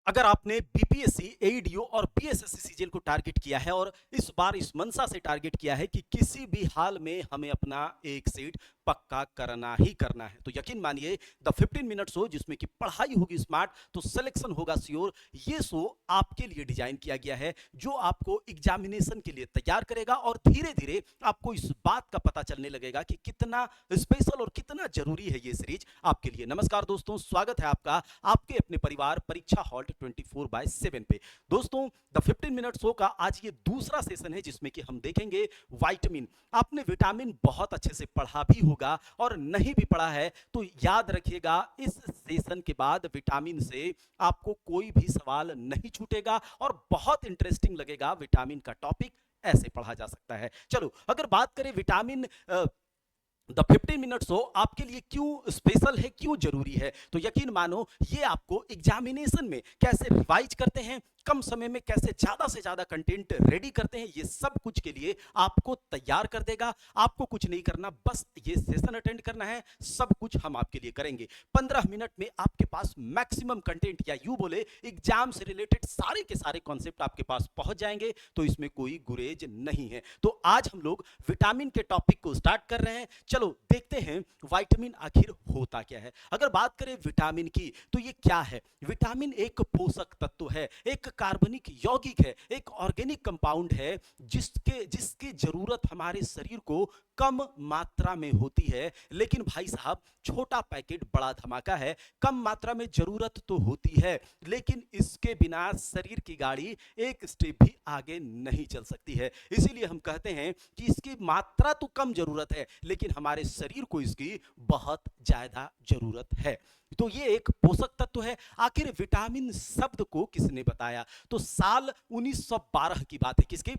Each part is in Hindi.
अगर आपने बीपीएससी, एईडीओ और पीएसएससी सीजीएल को टारगेट किया है और इस बार इस मंशा से टारगेट किया है कि किसी भी हाल में हमें अपना एक सीट पक्का करना ही करना है, तो यकीन मानिए द 15 मिनट शो जिसमें कि पढ़ाई होगी स्मार्ट तो सिलेक्शन होगा श्योर, ये शो आपके लिए डिजाइन किया गया है जो आपको एग्जामिनेशन के लिए तैयार करेगा और धीरे धीरे आपको इस बात का पता चलने लगेगा कि कितना स्पेशल और कितना जरूरी है ये सीरीज आपके लिए। नमस्कार दोस्तों, स्वागत है आपका आपके अपने परिवार परीक्षा हॉल्ट 24/7 पे। दोस्तों, द 15 मिनट शो का आज ये दूसरा सेशन है जिसमें कि हम देखेंगे विटामिन। आपने विटामिन बहुत अच्छे से पढ़ा भी होगा और नहीं भी पढ़ा है तो याद रखिएगा, इस सेशन के बाद विटामिन से आपको कोई भी सवाल नहीं छूटेगा और बहुत इंटरेस्टिंग लगेगा। विटामिन का टॉपिक ऐसे पढ़ा जा सकता है। चलो, अगर बात करें विटामिन द 15 मिनट शो आपके लिए क्यों स्पेशल है, क्यों जरूरी है, तो यकीन मानो ये आपको एग्जामिनेशन में कैसे रिवाइज करते हैं, कम समय में कैसे ज्यादा से ज्यादा कंटेंट रेडी करते हैं, ये सब कुछ के लिए आपको तैयार कर देगा। आपको कुछ नहीं करना, बस ये सेशन अटेंड करना है, सब कुछ हम आपके लिए करेंगे। 15 मिनट में आपके पास मैक्सिमम कंटेंट या यूं बोले एग्जाम से रिलेटेड सारे के सारे कॉन्सेप्ट आपके पास पहुंच जाएंगे, तो इसमें कोई गुरेज नहीं है। तो आज हम लोग विटामिन के टॉपिक को स्टार्ट कर रहे हैं। चलो देखते हैं विटामिन आखिर होता क्या है। अगर बात करें विटामिन की तो ये क्या है। विटामिन एक पोषक तत्व है, एक कार्बनिक यौगिक है, एक ऑर्गेनिक कंपाउंड है जिसकी जरूरत हमारे शरीर को कम मात्रा में होती है। लेकिन भाई साहब, छोटा पैकेट बड़ा धमाका है। कम मात्रा में जरूरत तो होती है लेकिन इसके बिना शरीर की गाड़ी एक स्टेप भी आगे नहीं चल सकती है। इसीलिए हम कहते हैं कि इसकी मात्रा तो कम जरूरत है लेकिन हमारे शरीर को इसकी बहुत ज्यादा जरूरत है। तो ये एक पोषक तत्व है। आखिर विटामिन शब्द को किसने बताया, तो साल 1912 की बात है। किसकी?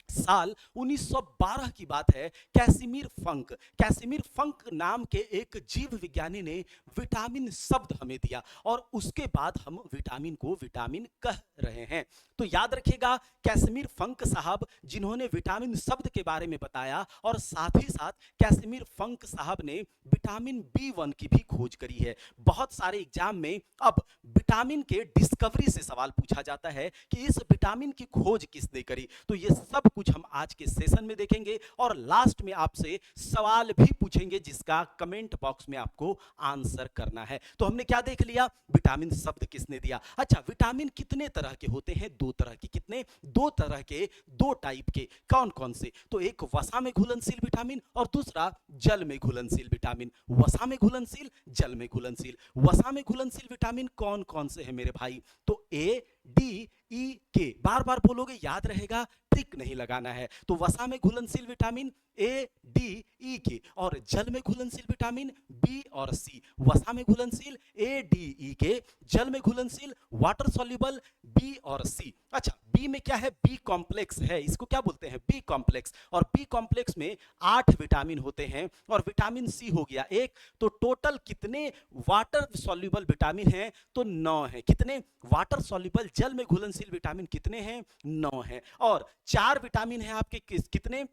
साल 1912 की बात है। कैसिमिर फंक नाम के एक जीव विज्ञानी ने विटामिन शब्द हमें दिया और उसके बाद हम विटामिन को विटामिन कह रहे हैं। तो याद रखिएगा, कैसिमिर फंक साहब जिन्होंने विटामिन शब्द के बारे में बताया और साथ ही साथ कैसिमिर फंक साहब ने विटामिन B1 की भी खोज करी है। बहुत सारे एग्जाम में अब विटामिन के डिस्कवरी से सवाल पूछा जाता है कि इस विटामिन की खोज किसने करी। तो ये सब कुछ हम आज के सेशन में देखेंगे और लास्ट में आपसे सवाल भी पूछेंगे जिसका कमेंट बॉक्स में आपको आंसर करना है। तो हमने क्या देख लिया, विटामिन शब्द किसने दिया। अच्छा, विटामिन कितने तरह के होते हैं? दो तरह के। कितने? दो तरह के, दो टाइप के। कौन कौन से? तो एक वसा में घुलनशील विटामिन और दूसरा जल में घुलनशील विटामिन। वसा में घुलनशील, जल में घुलनशील। वसा में घुलनशील विटामिन कौन कौन से हैं मेरे भाई? तो ए, डी, ई, के। बार बार बोलोगे, याद रहेगा, ट्रिक नहीं लगाना है। तो वसा में घुलनशील विटामिन ए, डी, ई, के और जल में घुलनशील विटामिन बी और सी। वसा में घुलनशील ए, डी, ई, के, जल में घुलनशील वाटर सॉल्युबल बी और सी। अच्छा, बी में क्या है? बी कॉम्प्लेक्स है। इसको क्या बोलते हैं? B complex. और बी कॉम्प्लेक्स में 8 विटामिन होते हैं और विटामिन सी हो गया एक। तो टोटल कितने वाटर सॉल्युबल विटामिन हैं? तो 9 हैं। कितने? वाटर सॉल्युबल जल में घुलनशील विटामिन कितने हैं? 9 हैं। और 4 विटामिन हैं आपके कितने?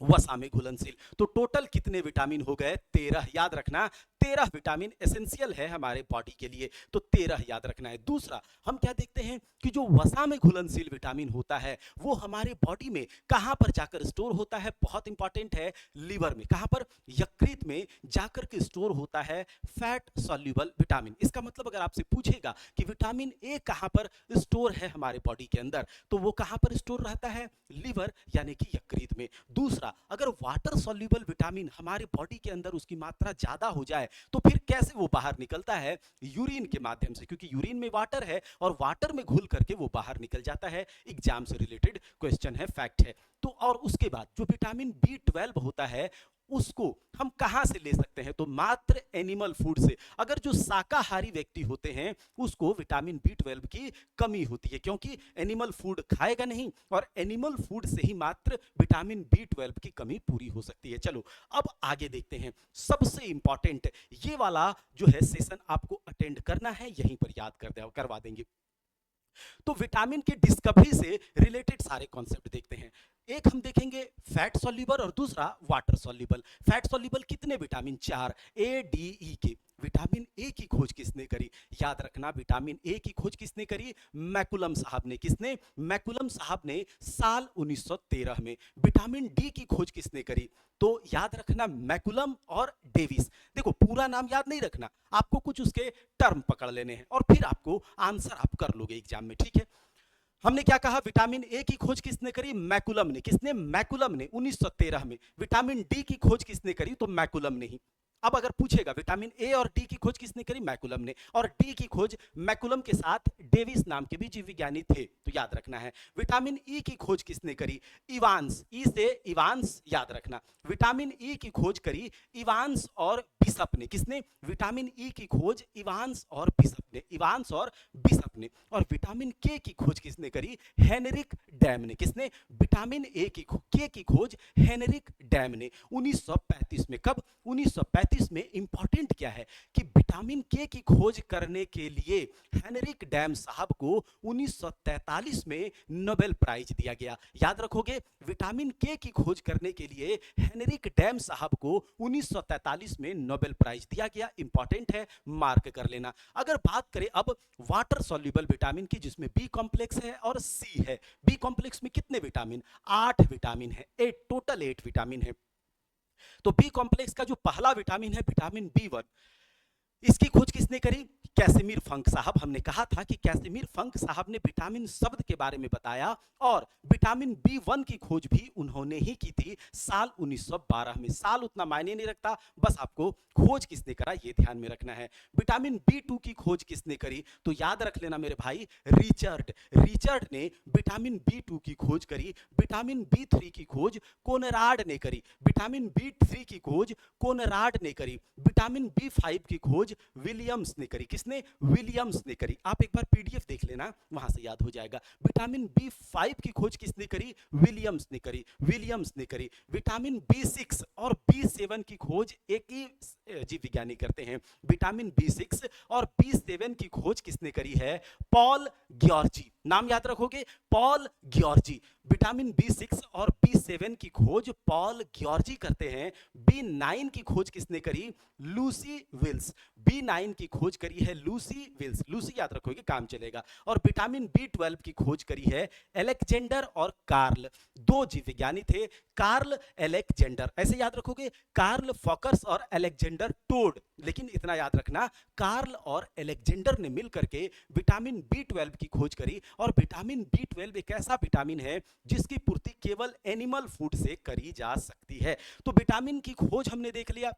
वसा में घुलनशील। तो टोटल कितने विटामिन हो गए? 13। याद रखना, 13 विटामिन एसेंशियल है हमारे बॉडी के लिए, तो 13 याद रखना है। दूसरा, हम क्या देखते हैं कि जो वसा में घुलनशील विटामिन होता है वो हमारे बॉडी में कहां पर जाकर स्टोर होता है? बहुत इंपॉर्टेंट है, लिवर में। कहां पर? यकृत में जाकर के स्टोर होता है फैट सॉल्युबल विटामिन। इसका मतलब अगर आपसे पूछेगा कि विटामिन ए कहां पर स्टोर है हमारे बॉडी के अंदर, तो वो कहां पर स्टोर रहता है? लिवर यानी कि यकृत में। दूसरा, अगर वाटर सॉल्युबल विटामिन हमारे बॉडी के अंदर उसकी मात्रा ज्यादा हो जाए तो फिर कैसे वो बाहर निकलता है? यूरिन के माध्यम से, क्योंकि यूरिन में वाटर है और वाटर में घुल करके वो बाहर निकल जाता है। एग्जाम से रिलेटेड क्वेश्चन है, फैक्ट है। तो और उसके बाद जो विटामिन B12 होता है उसको हम कहां से ले सकते हैं? तो मात्र एनिमल फूड से। अगर जो शाकाहारी व्यक्ति होते हैं उसको विटामिन B12 की कमी होती है क्योंकि एनिमल फूड खाएगा नहीं और एनिमल फूड से ही मात्र विटामिन B12 की कमी पूरी हो सकती है। चलो अब आगे देखते हैं। सबसे इंपॉर्टेंट ये वाला जो है सेशन आपको अटेंड करना है, यहीं पर याद करवा देंगे। तो विटामिन की डिस्कवरी से रिलेटेड सारे कॉन्सेप्ट देखते हैं। एक हम देखेंगे फैट सॉल्युबल और दूसरा वाटर सॉल्युबल। फैट सॉल्युबल कितने विटामिन? 4। ए, डी, ई के। विटामिन ए की खोज किसने करी? याद रखना विटामिन ए की खोज किसने करी? मैकुलम साहब ने। किसने? मैकुलम साहब ने साल 1913 में। विटामिन डी की खोज किसने करी? तो याद रखना मैकुलम और डेविस। देखो पूरा नाम याद नहीं रखना, आपको कुछ उसके टर्म पकड़ लेने हैं और फिर आपको आंसर आप कर लोगे एग्जाम में, ठीक है। हमने क्या कहा? विटामिन ए की खोज किसने करी? मैकुलम ने। किसने? मैकुलम ने 1913 में। विटामिन डी की खोज किसने करी? तो मैकुलम ने ही। अब अगर पूछेगा विटामिन ए और डी की खोज किसने करी? मैकुलम ने। और डी की खोज मैकुलम के साथ डेविस नाम के भी जीव विज्ञानी थे, तो याद रखना है। विटामिन ई की खोज किसने करी? इवांस। ई से इवांस, याद रखना। विटामिन ई की खोज करी इवांस और बिशप ने। किसने? विटामिन ई की खोज इवांस और बिशप ने। इवांस और बिशप ने। और विटामिन के की खोज किसने करी? हेनरिक डैम ने। किसने? विटामिन ए की के की खोज हेनरिक डैम ने 1935 में। कब? 1935 में। इंपॉर्टेंट क्या है कि विटामिन के की खोज करने के लिए हेनरिक डैम साहब को 1943 में नोबेल प्राइज दिया गया। याद रखोगे, विटामिन के की खोज करने के लिए हेनरिक डैम साहब को 1943 में नोबेल प्राइज दिया गया। इंपॉर्टेंट है, मार्क कर लेना। अगर बात करें अब वाटर सॉल्युबल विटामिन की, जिसमें बी कॉम्प्लेक्स है और सी है। बी कॉम्प्लेक्स में कितने विटामिन? 8 विटामिन है। 8 टोटल 8 विटामिन है। तो बी कॉम्प्लेक्स का जो पहला विटामिन है विटामिन बी1, इसकी खोज किसने करी? कैसिमिर फंक साहब। हमने कहा था कि कैसिमिर फंक साहब ने विटामिन शब्द के बारे में बताया और विटामिन बी1 की खोज भी उन्होंने ही की थी साल 1912 में। साल उतना मायने नहीं रखता, बस आपको खोज किसने करा ये ध्यान में रखना है। विटामिन बी2 की खोज किसने करी? तो याद रख लेना मेरे भाई, रिचर्ड। रिचर्ड ने विटामिन बी2 की खोज करी। विटामिन बी3 की खोज कोनराड ने करी। विटामिन बी3 की खोज कोनराड ने करी। विटामिन बी5 की खोज विलियम्स ने करी। किसने? विलियम्स ने करी। आप एक बार पीडीएफ देख लेना, वहां से याद हो जाएगा। विटामिन बी5 की खोज किसने करी? विलियम्स ने करी। विलियम्स ने करी। विटामिन बी6 और बी7 की खोज एक ही जीव विज्ञानी करते हैं। विटामिन बी6 और बी7 की खोज किसने करी है? पॉल ग्योर्जी। नाम याद रखोगे, पॉल ग्योर्जी। विटामिन बी6 और बी7 की खोज पॉल ग्योर्जी करते हैं। बी9 की खोज किसने करी? Lucy Wills. बी9 की खोज करी है लूसी विल्स। लूसी याद रखोगे, काम चलेगा। और विटामिन बी12 की खोज करी है अलेक्जेंडर और कार्ल। दो जीव विज्ञानी थे, कार्ल अलेक्जेंडर। ऐसे याद रखोगे, कार्ल फॉकर्स और अलेक्जेंडर टोड। लेकिन इतना याद रखना, कार्ल और अलेक्जेंडर ने मिलकर के विटामिन बी12 की खोज करी। और विटामिन बी12 एक ऐसा विटामिन है जिसकी पूर्ति केवल एनिमल फूड से करी जा सकती है। तो विटामिन की खोज हमने देख लिया।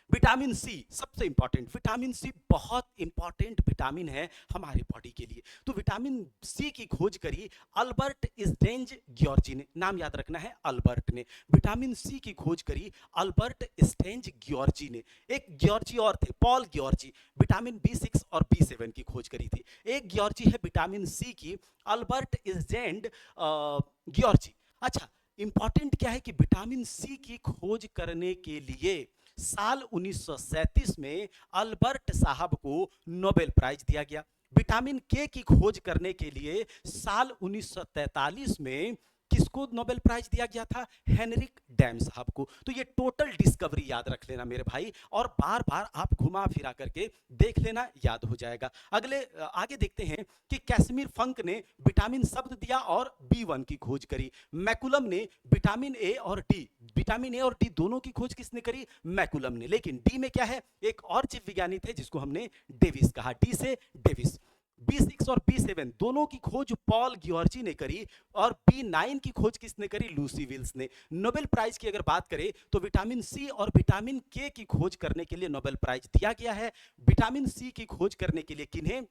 विटामिन सी सबसे इंपॉर्टेंट। विटामिन सी बहुत इंपॉर्टेंट विटामिन है हमारे बॉडी के लिए। तो विटामिन सी की खोज करी अल्बर्ट स्टेंज ग्योर्जी ने। नाम याद रखना है, अल्बर्ट ने। विटामिन सी की खोज करी अल्बर्ट स्टेंज ग्योर्जी ने। एक ग्योर्जी और थे, पॉल ग्योर्जी। विटामिन बी6 और बी7 की खोज करी थी। एक ग्योर्जी है विटामिन सी की, अल्बर्ट स्टेंज ग्योर्जी। अच्छा, इंपॉर्टेंट क्या है कि विटामिन सी की खोज करने के लिए साल 1937 में अल्बर्ट साहब को नोबेल प्राइज दिया गया। विटामिन के की खोज करने के लिए साल 1943 में किसको नोबेल प्राइज दिया गया था? हेनरिक डैम साहब को। तो ये टोटल डिस्कवरी याद रख लेना मेरे भाई, और बार बार आप घुमा फिरा करके देख लेना, याद हो जाएगा। आगे देखते हैं कि कैसिमिर फंक ने विटामिन शब्द दिया और बी1 की खोज करी। मैकुलम ने विटामिन ए और डी, विटामिन ए और डी दोनों की खोज किसने करी? मैकुलम ने। लेकिन डी में क्या है? एक और जीव विज्ञानी थे जिसको हमने डेविस कहा। डी से डेविस। बी6 और बी7 दोनों की खोज पॉल ग्योर्जी ने करी। और बी9 की खोज किसने करी? लूसी विल्स ने। नोबेल प्राइज की अगर बात करें तो विटामिन सी और विटामिन के की खोज करने के लिए नोबेल प्राइज दिया गया है। विटामिन सी की खोज करने के लिए किन्हें?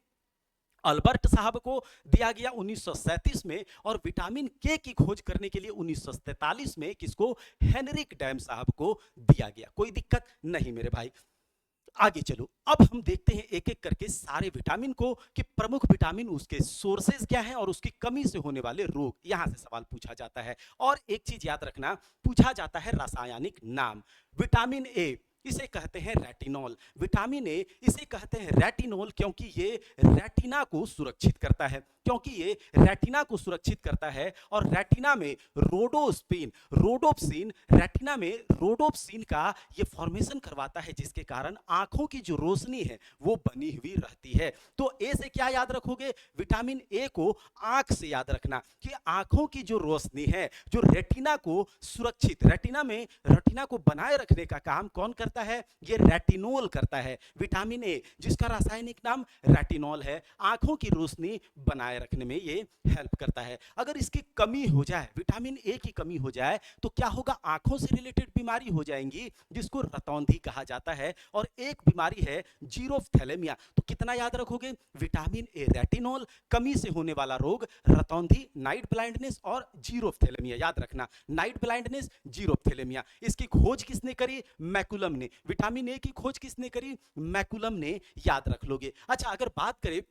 अल्बर्ट साहब को दिया गया 1937 में। और विटामिन के की खोज करने के लिए 1943 में किसको? हेनरिक डैम साहब को दिया गया। कोई दिक्कत नहीं मेरे भाई। आगे चलो, अब हम देखते हैं एक एक करके सारे विटामिन को कि प्रमुख विटामिन, उसके सोर्सेज क्या हैं और उसकी कमी से होने वाले रोग। यहां से सवाल पूछा जाता है। और एक चीज याद रखना, पूछा जाता है रासायनिक नाम। विटामिन ए इसे कहते हैं रेटिनॉल। विटामिन ए इसे कहते हैं रेटिनॉल क्योंकि ये रेटिना को सुरक्षित करता है, क्योंकि ये रेटिना को सुरक्षित करता है और रेटिना में रोडोप्सिन रेटिना में रोडोप्सिन का ये फॉर्मेशन करवाता है, जिसके कारण आंखों की जो रोशनी है वो बनी हुई रहती है। तो ए से क्या याद रखोगे? विटामिन ए को आंख से याद रखना कि आंखों की जो रोशनी है, जो रेटिना को सुरक्षित, रेटिना को बनाए रखने का काम कौन करता है? ये रेटिनोल करता है। विटामिन ए जिसका रासायनिक नाम रेटिनॉल है, आंखों की रोशनी बनाए रखने में ये हेल्प करता है। अगर इसकी कमी हो जाए, विटामिन ए की कमी हो जाए तो क्या होगा? आंखों से रिलेटेड बीमारी हो जाएंगी जिसको रतौंधी कहा जाता है। और एक बीमारी है जीरोफ्थैलेमिया। तो कितना याद रखोगे? विटामिन ए रेटिनॉल, कमी से होने वाला रोग रतौंधी, नाइट ब्लाइंडनेस और जीरोफ्थैलेमिया। याद रखना, नाइट ब्लाइंडनेस, जीरोफ्थैलेमिया। इसकी खोज किसने करी? मैकुलम ने। विटामिन ए की खोज किसने करी? मैकुलम ने। याद रख लोगे। अच्छा, अगर बात करें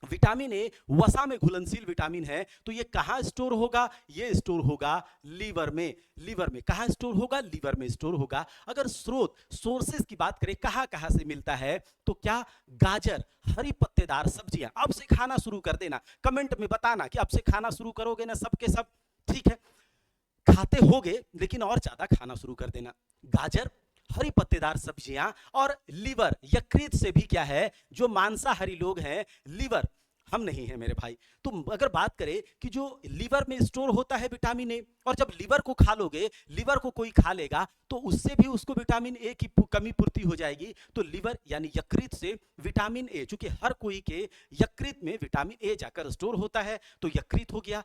विटामिन ए वसा में घुलनशील विटामिन है, तो ये कहां स्टोर होगा? ये स्टोर होगा लीवर में। लीवर में कहां स्टोर होगा? लीवर में स्टोर होगा। अगर सोर्सेस की बात करें कहां कहां से मिलता है, तो क्या? गाजर, हरी पत्तेदार सब्जियां। अब से खाना शुरू कर देना, कमेंट में बताना कि अब से खाना शुरू करोगे ना सबके सब, ठीक है? खाते होगे लेकिन और ज्यादा खाना शुरू कर देना। गाजर, हरी पत्तेदार सब्जियां और लीवर, यकृत से भी क्या है? जो मांसाहारी लोग हैं, लीवर हम नहीं है मेरे भाई। तो अगर बात करें कि जो लीवर में स्टोर होता है विटामिन ए, और जब लीवर को खा लोगे, लीवर को कोई खा लेगा तो उससे भी उसको विटामिन ए की कमी पूर्ति हो जाएगी। तो लीवर यानी यकृत से विटामिन ए, चूंकि हर कोई के यकृत में विटामिन ए जाकर स्टोर होता है, तो यकृत हो गया।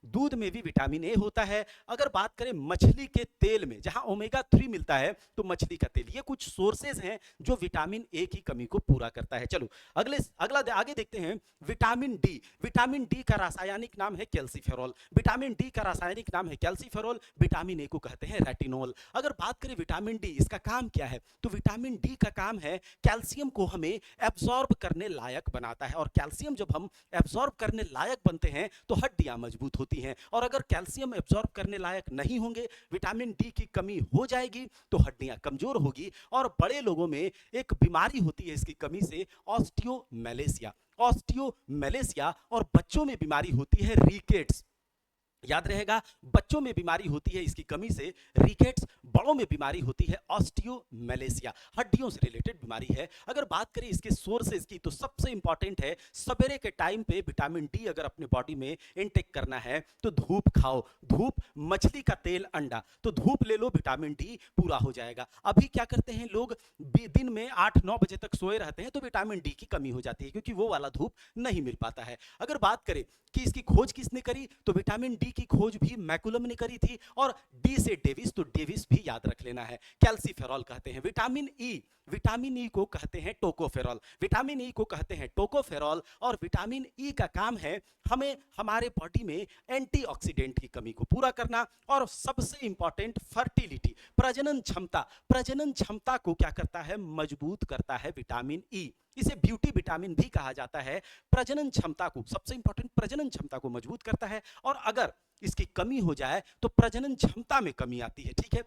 दूध में भी विटामिन ए होता है। अगर बात करें मछली के तेल में, जहां ओमेगा 3 मिलता है, तो मछली का तेल, ये कुछ सोर्सेज हैं जो विटामिन ए की कमी को पूरा करता है। चलो आगे देखते हैं। विटामिन डी का रासायनिक नाम है कैल्सीफेरॉल। विटामिन डी का रासायनिक नाम है कैल्सीफेरॉल। विटामिन ए को कहते हैं रेटिनॉल। अगर बात करें विटामिन डी, इसका काम क्या है? तो विटामिन डी का काम है कैल्शियम को हमें एब्जॉर्ब करने लायक बनाता है, और कैल्शियम जब हम एब्जॉर्ब करने लायक बनते हैं तो हड्डियां मजबूत होती हैं। और अगर कैल्शियम एब्जॉर्ब करने लायक नहीं होंगे, विटामिन डी की कमी हो जाएगी, तो हड्डियां कमजोर होगी। और बड़े लोगों में एक बीमारी होती है इसकी कमी से, ऑस्टियोमेलेसिया। और बच्चों में बीमारी होती है रिकेट्स। याद रहेगा, बच्चों में बीमारी होती है इसकी कमी से रिकेट्स, बड़ों में बीमारी होती है ऑस्टियोमेलेसिया, हड्डियों से रिलेटेड बीमारी है। अगर बात करें इसके सोर्सेज की, तो सबसे इंपॉर्टेंट है सवेरे के टाइम पे विटामिन डी अगर अपने बॉडी में इनटेक करना है तो धूप खाओ। धूप, मछली का तेल, अंडा, तो धूप ले लो, विटामिन डी पूरा हो जाएगा। अभी क्या करते हैं लोग, दिन में 8-9 बजे तक सोए रहते हैं, तो विटामिन डी की कमी हो जाती है क्योंकि वो वाला धूप नहीं मिल पाता है। अगर बात करें कि इसकी खोज किसने करी, तो विटामिन डी की खोज भी मैकुलम ने करी थी। और डी से डेविस, तो डेविस भी याद रख लेना है। कैल्सीफेरॉल कहते हैं। विटामिन ई को कहते हैं टोकोफेरॉल। विटामिन ई को कहते हैं टोकोफेरॉल। और विटामिन ई का काम है हमें हमारे बॉडी में एंटीऑक्सीडेंट की कमी को पूरा करना। और सबसे इंपॉर्टेंट, फर्टिलिटी, प्रजनन क्षमता को क्या करता है? मजबूत करता है विटामिन ई। इसे ब्यूटी विटामिन भी कहा जाता है। प्रजनन क्षमता को, सबसे इंपॉर्टेंट, प्रजनन क्षमता को मजबूत करता है। और अगर इसकी कमी हो जाए तो प्रजनन क्षमता में कमी आती है, ठीक है?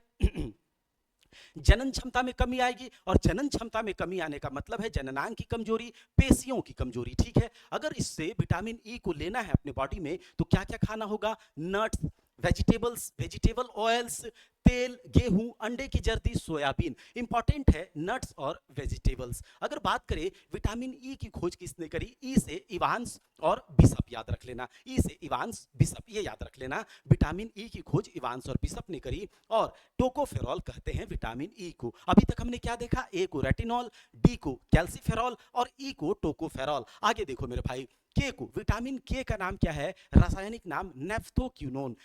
जनन क्षमता में कमी आएगी, और जनन क्षमता में कमी आने का मतलब है जननांग की कमजोरी, पेशियों की कमजोरी, ठीक है? अगर इससे विटामिन ई को लेना है अपने बॉडी में, तो क्या क्या खाना होगा? नट्स, वेजिटेबल ऑयल्स, तेल, गेहूं, अंडे की जर्दी, सोयाबीन। इंपॉर्टेंट है नट्स और वेजिटेबल्स। अगर बात करें विटामिन ई की खोज किसने करी? ई से इवांस और बिशप, याद रख लेना। ई से इवांस, बिशप, ये याद रख लेना। विटामिन ई की खोज इवांस और बिशप ने करी। और टोकोफेरॉल कहते हैं विटामिन ई को। अभी तक हमने क्या देखा? ए को रेटिनॉल, डी को कैल्सीफेरॉल और ई को टोकोफेरॉल। आगे देखो मेरे भाई, के को, विटामिन के का नाम क्या है? रासायनिक नाम नेफ्थोक्यूनोन।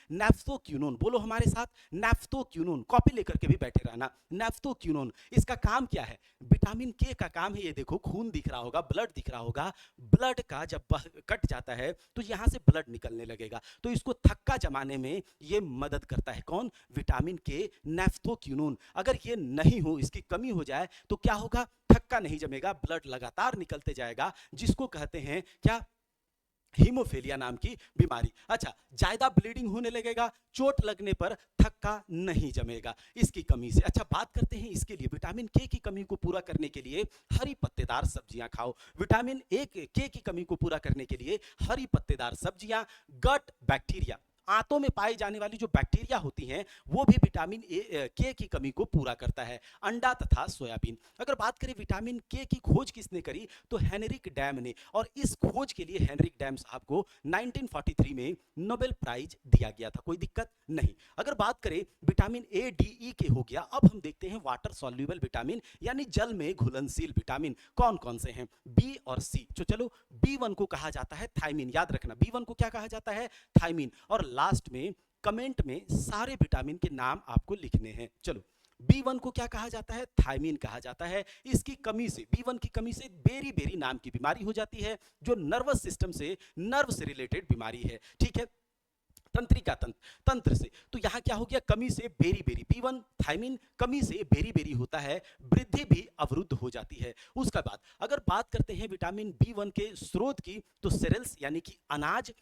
बोलो हमारे साथ, नेफ्थोक्यूनोन। कॉपी लेकर के भी बैठे रहना। नेफ्थोक्यूनोन, इसका काम क्या है? विटामिन के का काम है, ये देखो खून दिख रहा होगा, ब्लड दिख रहा होगा। ब्लड का जब कट जाता है तो यहां से ब्लड निकलने लगेगा, तो इसको थक्का जमाने में ये मदद करता है। कौन? विटामिन के, नेफ्थोक्यूनोन। अगर ये नहीं हो, इसकी कमी हो जाए, तो क्या होगा? थक्का नहीं जमेगा, ब्लड लगातार निकलते जाएगा, जिसको कहते हैं क्या? हीमोफीलिया नाम की बीमारी। अच्छा, ज्यादा ब्लीडिंग होने लगेगा, चोट लगने पर थक्का नहीं जमेगा इसकी कमी से। अच्छा, बात करते हैं इसके लिए विटामिन के की कमी को पूरा करने के लिए हरी पत्तेदार सब्जियां खाओ। विटामिन ए के की कमी को पूरा करने के लिए हरी पत्तेदार सब्जियां, गट बैक्टीरिया, आंतों में पाई जाने वाली जो बैक्टीरिया होती हैं वो भी विटामिन के की कमी को पूरा करता है। अंडा तथा सोयाबीन। अगर बात करें विटामिन के की खोज किसने करी, तो हेनरिक डैम ने, और इस खोज के लिए हेनरिक डैम साहब को 1943 में नोबेल प्राइज दिया गया था। कोई दिक्कत नहीं। अगर बात करें विटामिन ए डी ई के हो गया, अब हम देखते हैं वाटर सॉल्युबल विटामिन यानी जल में घुलनशील विटामिन कौन कौन से हैं, बी और सी। तो चलो, बी1 को कहा जाता है थायमीन, याद रखना बी1 को क्या कहा जाता है, थायमीन। और लास्ट में कमेंट में सारे विटामिन के नाम आपको लिखने हैं। चलो, बी1 को क्या कहा जाता है, थायमीन कहा जाता है। इसकी कमी से, बी1 की कमी से बेरी बेरी नाम की बीमारी हो जाती है जो नर्वस सिस्टम से, नर्व से रिलेटेड बीमारी है। ठीक है, तंत्रिका तंत्र से। तो यहां क्या हो गया, कमी से बेरी बेरी, बी1 थायमीन, कमी से बेरी बेरी होता है, वृद्धि भी अवरुद्ध हो जाती है। उसके बाद अगर बात करते हैं विटामिन बी1 के स्रोत की, तो सेरेल्स यानी कि अनाज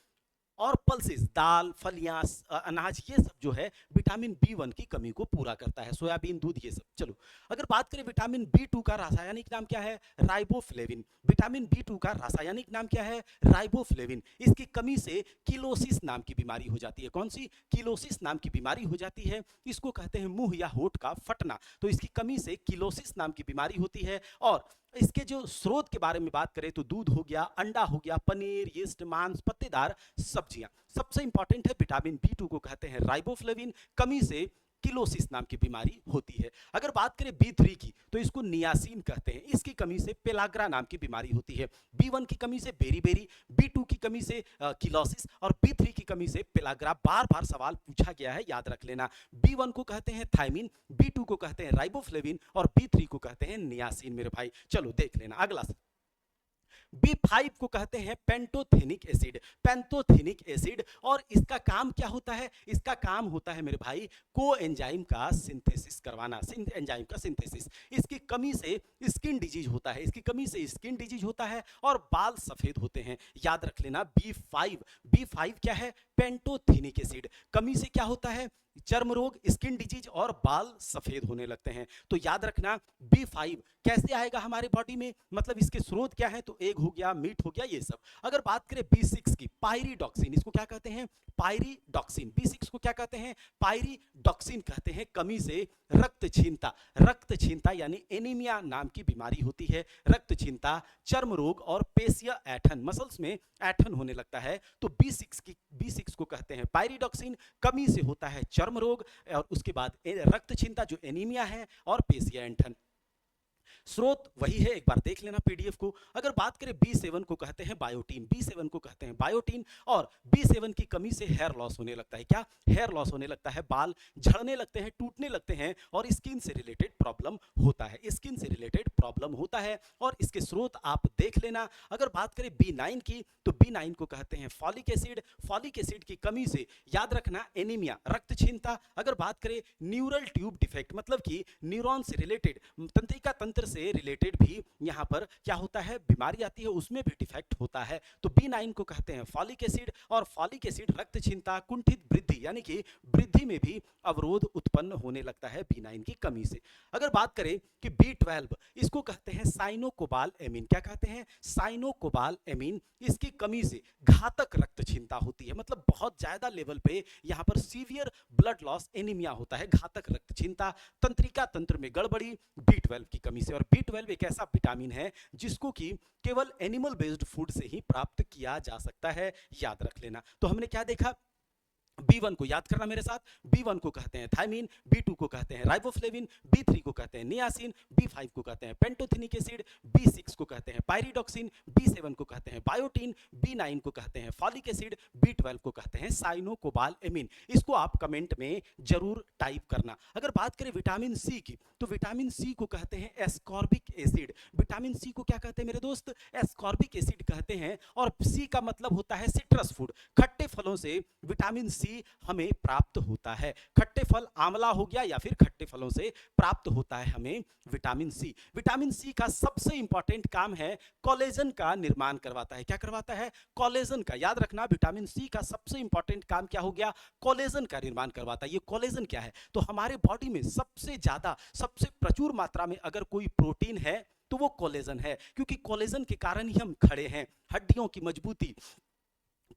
और पल्सेस, दाल, फलियां, अनाज, ये सब जो है विटामिन बी1 की कमी को पूरा करता है, सोयाबीन, दूध, ये सब। चलो, अगर बात करें विटामिन बी2 का रासायनिक नाम क्या है, राइबोफ्लेविन। विटामिन बी2 का रासायनिक नाम क्या है, राइबोफ्लेविन। इसकी कमी से किलोसिस नाम की बीमारी हो जाती है। कौन सी, किलोसिस नाम की बीमारी हो जाती है। इसको कहते हैं मुंह या होठ का फटना। तो इसकी कमी से किलोसिस नाम की बीमारी होती है। और इसके जो स्रोत के बारे में बात करें तो दूध हो गया, अंडा हो गया, पनीर, यीस्ट, मांस, पत्तेदार सब्जियां। सबसे इंपॉर्टेंट है विटामिन बी2 को कहते हैं राइबोफ्लेविन, कमी से किलोसिस नाम की बीमारी होती है। अगर बात करें बी3 की, तो इसको नियासिन कहते हैं, इसकी कमी से पेलाग्रा नाम की बीमारी होती है। बी1 की कमी से बेरी बेरी, बी2 की कमी से किलोसिस, और बी3 की कमी से पेलाग्रा। बार बार सवाल पूछा गया है, याद रख लेना। बी1 को कहते हैं थायमीन, बी2 को कहते हैं राइबोफ्लेविन, और बी3 को कहते हैं नियासिन मेरे भाई। चलो देख लेना अगला। बी5 को कहते हैं पेंटोथेनिक एसिड, पेंटोथेनिक एसिड। और इसका काम क्या होता है, इसका काम होता है मेरे भाई कोएंजाइम का सिंथेसिस करवाना, एंजाइम का सिंथेसिस। इसकी कमी से स्किन डिजीज होता है, इसकी कमी से स्किन डिजीज होता है और बाल सफेद होते हैं। याद रख लेना बी5, बी5 क्या है, पेंटोथेनिक एसिड। कमी से क्या होता है, चर्म रोग, स्किन डिजीज और बाल सफेद होने लगते हैं। तो याद रखना बी5 कैसे आएगा हमारे बॉडी में, मतलब इसके स्रोत क्या है, तो एग हो गया, मीट हो गया, ये सब। अगर बात करें बी6 की, पायरिडॉक्सिन, इसको क्या कहते हैं, पायरिडॉक्सिन। बी6 को क्या कहते हैं, पायरिडॉक्सिन कहते हैं। कमी से रक्तहीनता, रक्तहीनता यानी एनीमिया नाम की बीमारी होती है। रक्तहीनता, चर्म रोग और पेशीय ऐठन, मसल्स में ऐठन होने लगता है। तो बी6 को कहते हैं पायरिडॉक्सिन। कमी से होता है चर्म रोग, और उसके बाद रक्तहीनता जो एनीमिया है, और पेशीय ऐठन। स्रोत वही है, एक बार देख लेना पीडीएफ को। अगर बात करें बी7 को कहते हैं बायोटीन, बी7 को कहते हैं बायोटीन। और बी7 की कमी से हेयर लॉस होने लगता है। क्या, हेयर लॉस होने लगता है, बाल झड़ने लगते हैं, टूटने लगते हैं, और स्किन से रिलेटेड प्रॉब्लम होता है, स्किन से रिलेटेड प्रॉब्लम होता है। और इसके स्रोत आप देख लेना। अगर बात करें बी9 की, तो बी9 को कहते हैं फॉलिक एसिड। फॉलिक एसिड की कमी से याद रखना एनीमिया, रक्तहीनता। अगर बात करें न्यूरल ट्यूब डिफेक्ट, मतलब कि न्यूरॉन से रिलेटेड, तंत्रिका तंत्र से रिलेटेड भी यहां पर क्या होता है, बीमारी आती है, उसमें भी डिफेक्ट होता है। तो बी9 को कहते हैं फॉलिक एसिड। और फॉलिक एसिड रक्तहीनता, कुंठित वृद्धि यानी कि वृद्धि में भी अवरोध उत्पन्न होने लगता है बी9 की कमी से। अगर बात करें कि बी12, इसको कहते हैं साइनोकोबाल एमीन। क्या कहते हैं, साइनोकोबाल एमीन। इसकी कमी से घातक रक्तहीनता होती है, मतलब बहुत ज्यादा लेवल पे यहां पर सीवियर ब्लड लॉस, एनीमिया होता है, घातक रक्तहीनता, तंत्रिका तंत्र में गड़बड़ी बी12 की कमी से। और बी12 एक ऐसा विटामिन है जिसको कि केवल एनिमल बेस्ड फूड से ही प्राप्त किया जा सकता है, याद रख लेना। तो हमने क्या देखा, बी1 को याद करना मेरे साथ, बी1 को कहते हैं थायमीन, बी2 को कहते हैं राइबोफ्लेविन, बी3 को कहते हैं नियासिन, बी5 को कहते हैं पेंटोथेनिक एसिड, बी6 को कहते हैं पायरिडॉक्सिन, बी7 को कहते हैं बायोटीन, बी9 को कहते हैं फॉलिक एसिड, बी12 को कहते हैं साइनोकोबाल एमीन। इसको आप कमेंट में जरूर टाइप करना। अगर बात करें विटामिन सी की, तो विटामिन सी को कहते हैं एस्कॉर्बिक एसिड। विटामिन सी को क्या कहते हैं मेरे दोस्त, एस्कॉर्बिक एसिड कहते हैं। और सी का मतलब होता है सिट्रस फूड, खट्टे फलों से विटामिन सी सी हमें प्राप्त होता है। खट्टे फल आंवला हो गया या फिर खट्टे फलों से प्राप्त होता है हमें विटामिन सी। विटामिन सी का सबसे इंपॉर्टेंट काम है कोलेजन का निर्माण करवाता है। क्या करवाता है? कोलेजन का। याद रखना, विटामिन सी का सबसे इंपॉर्टेंट काम क्या हो गया? कोलेजन का निर्माण करवाता है। ये कोलेजन क्या है? तो हमारे बॉडी में सबसे ज्यादा, सबसे प्रचुर मात्रा में अगर कोई प्रोटीन है तो वो कोलेजन है, क्योंकि कोलेजन के कारण ही हम खड़े हैं। हड्डियों की मजबूती,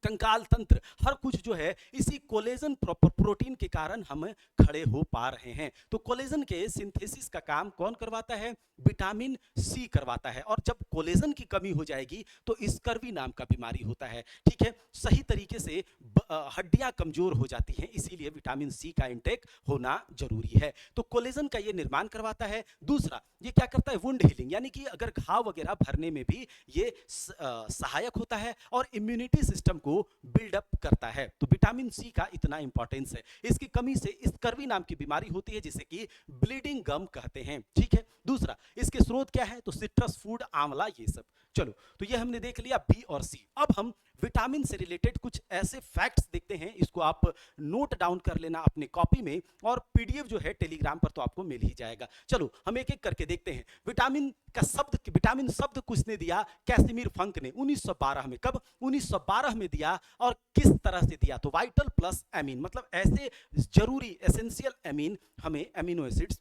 कंकाल तंत्र, हर कुछ जो है इसी कोलेजन प्रोटीन के कारण हम खड़े हो पा रहे हैं। तो कोलेजन के सिंथेसिस का काम कौन करवाता है? विटामिन सी करवाता है। और जब कोलेजन की कमी हो जाएगी तो स्कर्वी नाम का बीमारी होता है। ठीक है, सही तरीके से हड्डियां कमजोर हो जाती हैं, इसीलिए विटामिन सी का इंटेक होना जरूरी है। तो कोलेजन का ये निर्माण करवाता है। दूसरा, ये क्या करता है? वुंड हीलिंग, यानी कि अगर घाव वगैरह भरने में भी ये सहायक होता है और इम्यूनिटी सिस्टम को बिल्डअप करता है। तो विटामिन सी का इतना इंपॉर्टेंस है। इसकी कमी से स्कर्वी नाम की बीमारी होती है, जिसे कि ब्लीडिंग गम कहते हैं। ठीक है। दूसरा, इसके स्रोत क्या है? तो सिट्रस फूड, आंवला, ये सब। चलो, तो ये हमने देख लिया बी और सी। अब हम विटामिन से रिलेटेड कुछ ऐसे फैक्ट्स देखते हैं। इसको आप नोट डाउन कर लेना अपने कॉपी में, और पीडीएफ जो है टेलीग्राम पर तो आपको मिल ही जाएगा। चलो, हम एक एक करके देखते हैं। विटामिन शब्द किसने दिया? कैसिमिर फंक ने 1912 में। कब? 1912 में दिया। और किस तरह से दिया? तो वाइटल प्लस एमीन, मतलब ऐसे जरूरी एसेंशियल एमीन, हमें एमिनो एसिड्स,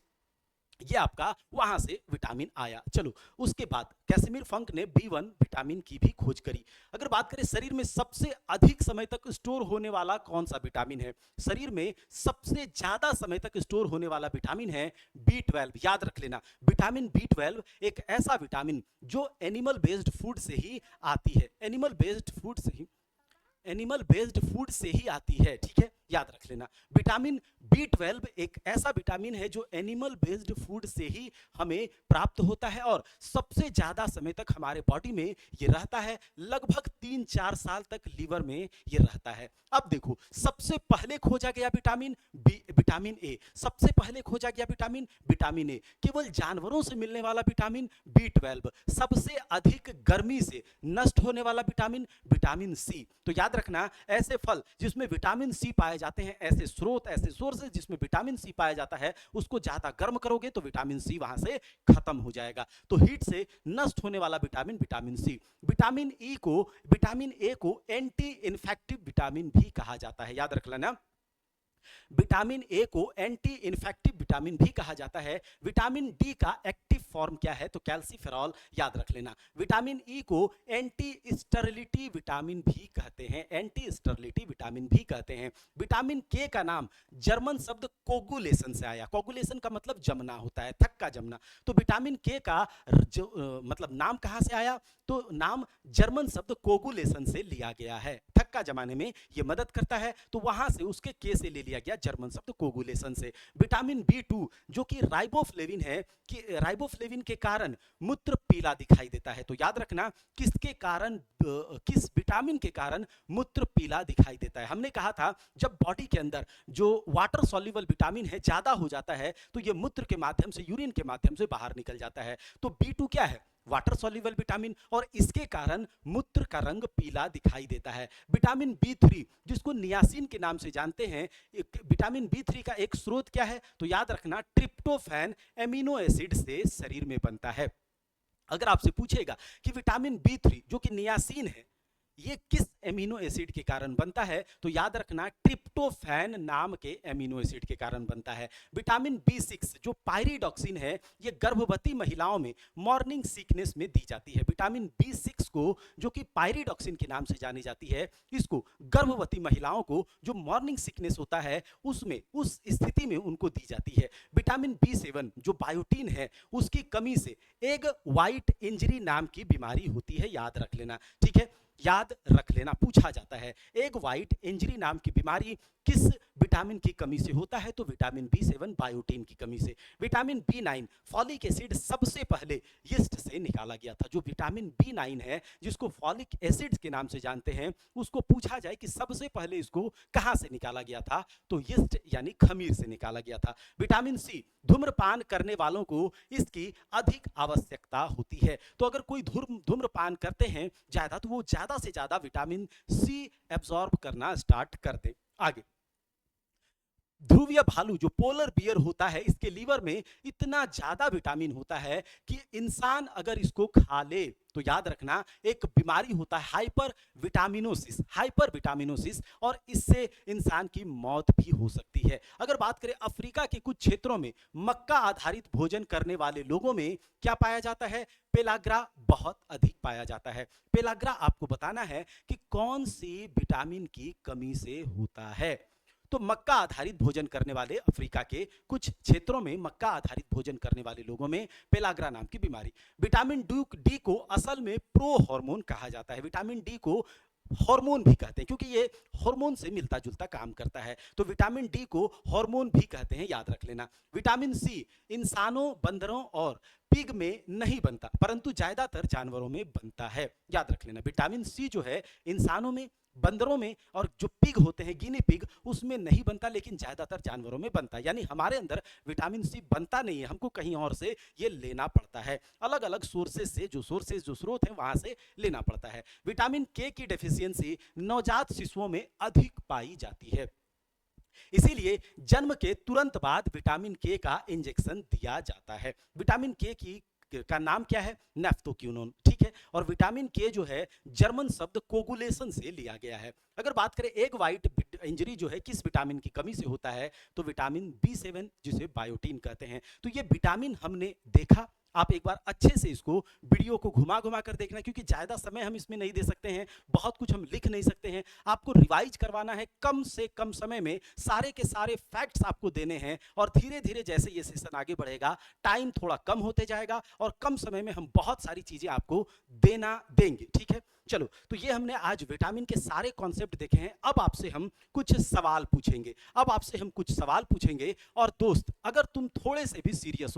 ये आपका वहां से विटामिन आया। चलो, उसके बाद कैसिमिर फंक ने B1 विटामिन की भी खोज करी। अगर बात करें शरीर में सबसे अधिक समय तक स्टोर होने वाला कौन सा विटामिन है? शरीर में सबसे ज्यादा समय तक स्टोर होने वाला विटामिन है B12। याद रख लेना, विटामिन B12 एक ऐसा विटामिन जो एनिमल बेस्ड फूड से ही आती है। एनिमल बेस्ड फूड से ही आती है। ठीक है, याद रख लेना। विटामिन B12 एक ऐसा विटामिन है जो एनिमल बेस्ड फूड से ही हमें प्राप्त होता है, और सबसे ज्यादा समय तक हमारे बॉडी में ये रहता है। लगभग 3-4 साल तक लीवर में ये रहता है। अब देखो, सबसे पहले खोजा गया विटामिन ए। सबसे पहले खोजा गया विटामिन ए। केवल जानवरों से मिलने वाला विटामिन B12। सबसे अधिक गर्मी से नष्ट होने वाला विटामिन सी। तो याद रखना, ऐसे फल जिसमें विटामिन सी पाया जाते हैं, ऐसे सोर्सेज जिसमें विटामिन सी पाया जाता है, उसको ज्यादा गर्म करोगे तो विटामिन सी वहां से खत्म हो जाएगा। तो हीट से नष्ट होने वाला विटामिन सी। विटामिन ए को एंटी इन्फेक्टिव विटामिन भी कहा जाता है। याद रख लेना, विटामिन ए को एंटी इन्फेक्टिव विटामिन भी कहा जाता है। विटामिन डी का एक्टिव फॉर्म क्या है? तो कैल्सीफेरॉल। याद रख लेना। विटामिन ई को एंटी स्टेरिलिटी विटामिन भी कहते हैं। एंटी स्टेरिलिटी विटामिन भी कहते हैं। विटामिन के का नाम जर्मन शब्द कोगुलेशन से आया। कोगुलेशन का मतलब जमना होता है, थक्का जमना। तो विटामिन के का मतलब नाम कहां से आया? तो नाम जर्मन शब्द कोगुलेशन से लिया गया है। थक्का जमाने में ये मदद करता है, तो वहां से उसके के से ले लिया गया जर्मन शब्द कोगुलेशन से। विटामिन B2 जो कि राइबोफ्लेविन है, कि राइबोफ्लेविन के कारण मूत्र पीला दिखाई देता है। तो याद रखना, किस विटामिन के कारण मूत्र पीला दिखाई देता है? हमने कहा था, जब बॉडी के अंदर जो वाटर सॉल्युबल विटामिन है ज्यादा हो जाता है तो ये मूत्र के माध्यम से, यूरिन के माध्यम से बाहर निकल जाता है। तो B2 क्या है? वाटर सॉल्युबल विटामिन, और इसके कारण मूत्र का रंग पीला दिखाई देता है। विटामिन B3 जिसको नियासिन के नाम से जानते हैं, विटामिन B3 का एक स्रोत क्या है? तो याद रखना, ट्रिप्टोफैन एमिनो एसिड से शरीर में बनता है। अगर आपसे पूछेगा कि विटामिन B3 जो कि नियासिन है, ये किस एमिनो एसिड के कारण बनता है? तो याद रखना, ट्रिप्टोफैन नाम के एमिनो एसिड के कारण बनता है। विटामिन B6 जो पायरिडॉक्सिन है, ये गर्भवती महिलाओं में मॉर्निंग सिकनेस में दी जाती है। विटामिन B6 को, जो कि पायरिडॉक्सिन के नाम से जानी जाती है, इसको गर्भवती महिलाओं को जो मॉर्निंग सिकनेस होता है उसमें, उस स्थिति में उनको दी जाती है। विटामिन B7 जो बायोटीन है, उसकी कमी से एग व्हाइट इंजरी नाम की बीमारी होती है। याद रख लेना। ठीक है, याद रख लेना, पूछा जाता है एग व्हाइट इंजरी नाम की बीमारी किस विटामिन की कमी से होता है? तो विटामिन B7 बायोटीन की कमी से। विटामिन B9 फॉलिक एसिड सबसे पहले यीस्ट से निकाला गया था। जो विटामिन B9 है, जिसको फॉलिक एसिड के नाम से जानते हैं, उसको पूछा जाए कि सबसे पहले इसको कहां से निकाला गया था? तो यीस्ट यानी खमीर से निकाला गया था। विटामिन सी, धूम्रपान करने वालों को इसकी अधिक आवश्यकता होती है। तो अगर कोई धूम्रपान करते हैं ज्यादा, तो वो ज्यादा से ज्यादा विटामिन सी एब्जॉर्ब करना स्टार्ट कर दे। आगे ध्रुवीय भालू जो पोलर बियर होता है, इसके लीवर में इतना ज्यादा विटामिन होता है कि इंसान अगर इसको खा ले तो याद रखना एक बीमारी होता है हाइपर विटामिनोसिस, और इससे इंसान की मौत भी हो सकती है। अगर बात करें अफ्रीका के कुछ क्षेत्रों में मक्का आधारित भोजन करने वाले लोगों में क्या पाया जाता है, पेलाग्रा बहुत अधिक पाया जाता है। पेलाग्रा आपको बताना है कि कौन सी विटामिन की कमी से होता है। तो मक्का आधारित भोजन करने वाले अफ्रीका के कुछ क्षेत्रों में मक्का आधारित भोजन करने वाले लोगों में पेलाग्रा नाम की बीमारी। विटामिन डी को असल में प्रो हार्मोन कहा जाता है। विटामिन डी को हार्मोन भी कहते हैं क्योंकि ये हार्मोन से मिलता जुलता काम करता है, तो विटामिन डी को हार्मोन भी कहते हैं, याद रख लेना। विटामिन सी इंसानों, बंदरों और पिग में नहीं बनता परंतु ज्यादातर जानवरों में बनता है, याद रख लेना। विटामिन सी जो है इंसानों में, बंदरों में और जो पिग होते हैं गिनी पिग, उसमें नहीं बनता लेकिन ज्यादातर जानवरों में बनता है। यानी हमारे अंदर विटामिन सी बनता नहीं है, हमको कहीं और से ये लेना पड़ता है, अलग अलग सोर्सेज से, जो स्रोत हैं वहां से लेना पड़ता है। विटामिन के की डेफिशिएंसी नवजात शिशुओं में अधिक पाई जाती है, इसीलिए जन्म के तुरंत बाद विटामिन के का इंजेक्शन दिया जाता है। विटामिन के की का नाम क्या है, नेफ्थोक्विनोन, ठीक है। और विटामिन के जो है जर्मन शब्द कोगुलेशन से लिया गया है। अगर बात करें एग वाइट इंजरी जो है किस विटामिन की कमी से होता है, तो विटामिन B7 जिसे बायोटीन कहते हैं। तो ये विटामिन हमने देखा, आप एक बार अच्छे से इसको वीडियो को घुमा घुमा कर देखना, क्योंकि ज़्यादा समय हम इसमें नहीं दे सकते हैं, बहुत कुछ हम लिख नहीं सकते हैं, आपको रिवाइज करवाना है, कम से कम समय में सारे के सारे फैक्ट्स आपको देने हैं। और धीरे धीरे जैसे ये सेशन आगे बढ़ेगा, टाइम थोड़ा कम होते जाएगा और कम समय में हम बहुत सारी चीज़ें आपको देंगे, ठीक है। चलो, तो ये हमने आज विटामिन के सारे कॉन्सेप्ट देखे हैं। अब आपसे हम कुछ सवाल पूछेंगे। और दोस्त, अगर तुम थोड़े से भी सीरियस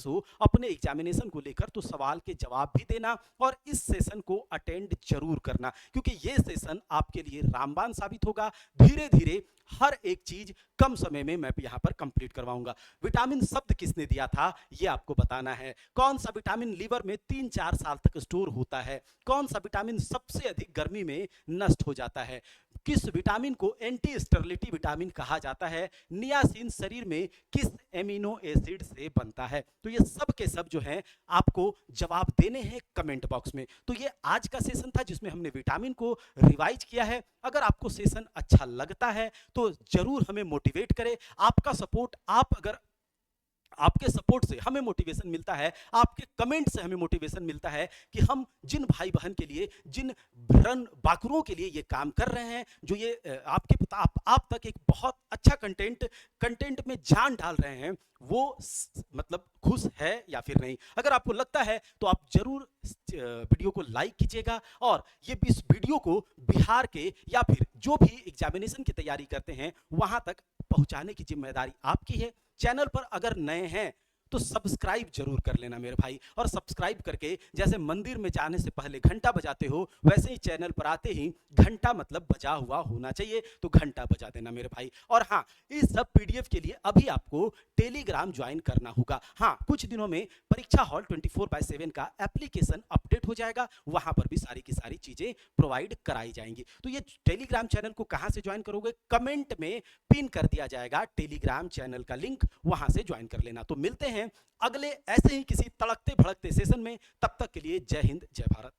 हो अपने एग्जामिनेशन को लेकर, तो सवाल के जवाब भी देना और इस सेशन को अटेंड जरूर करना, क्योंकि ये सेशन आपके लिए रामबाण साबित होगा। धीरे धीरे हर एक चीज कम समय में मैं यहां पर कंप्लीट करवाऊंगा। विटामिन शब्द किसने दिया था, ये आपको बताना है। कौन सा विटामिन लीवर में 3-4 साल तक स्टोर होता है, कौन सा विटामिन सबसे अधिक गर्मी में नष्ट हो जाता है, किस विटामिन को एंटी स्टेरिलिटी विटामिन कहा जाता है, नियासिन शरीर में किस एमिनो एसिड से बनता है। तो ये सब के सब जो हैं आपको जवाब देने हैं कमेंट बॉक्स में। तो ये आज का सेशन था जिसमें हमने विटामिन को रिवाइज किया है। अगर आपको सेशन अच्छा लगता है तो जरूर हमें मोटिवेट करें। आपका सपोर्ट, आपके सपोर्ट से हमें मोटिवेशन मिलता है, आपके कमेंट से हमें मोटिवेशन मिलता है कि हम जिन भाई बहन के लिए, जिन रन बाकुरों के लिए ये काम कर रहे हैं, जो ये आप तक एक बहुत अच्छा कंटेंट में जान डाल रहे हैं, वो मतलब खुश है या फिर नहीं। अगर आपको लगता है तो आप जरूर वीडियो को लाइक कीजिएगा और ये इस वीडियो को बिहार के या फिर जो भी एग्जामिनेशन की तैयारी करते हैं वहां तक पहुंचाने की जिम्मेदारी आपकी है। चैनल पर अगर नए हैं तो सब्सक्राइब जरूर कर लेना मेरे भाई, और सब्सक्राइब करके जैसे मंदिर में जाने से पहले घंटा बजाते हो, वैसे ही चैनल पर आते ही घंटा मतलब बजा हुआ होना चाहिए, तो घंटा बजा देना मेरे भाई। और हाँ, इस सब पीडीएफ के लिए अभी आपको टेलीग्राम ज्वाइन करना होगा। हाँ, कुछ दिनों में परीक्षा हॉल 24/7 का एप्लीकेशन अपडेट हो जाएगा, वहां पर भी सारी की सारी चीजें प्रोवाइड कराई जाएंगी। तो ये टेलीग्राम चैनल को कहां से ज्वाइन करोगे, कमेंट में पिन कर दिया जाएगा टेलीग्राम चैनल का लिंक, वहां से ज्वाइन कर लेना। तो मिलते हैं अगले ऐसे ही किसी तड़कते भड़कते सेशन में, तब तक के लिए जय हिंद, जय भारत।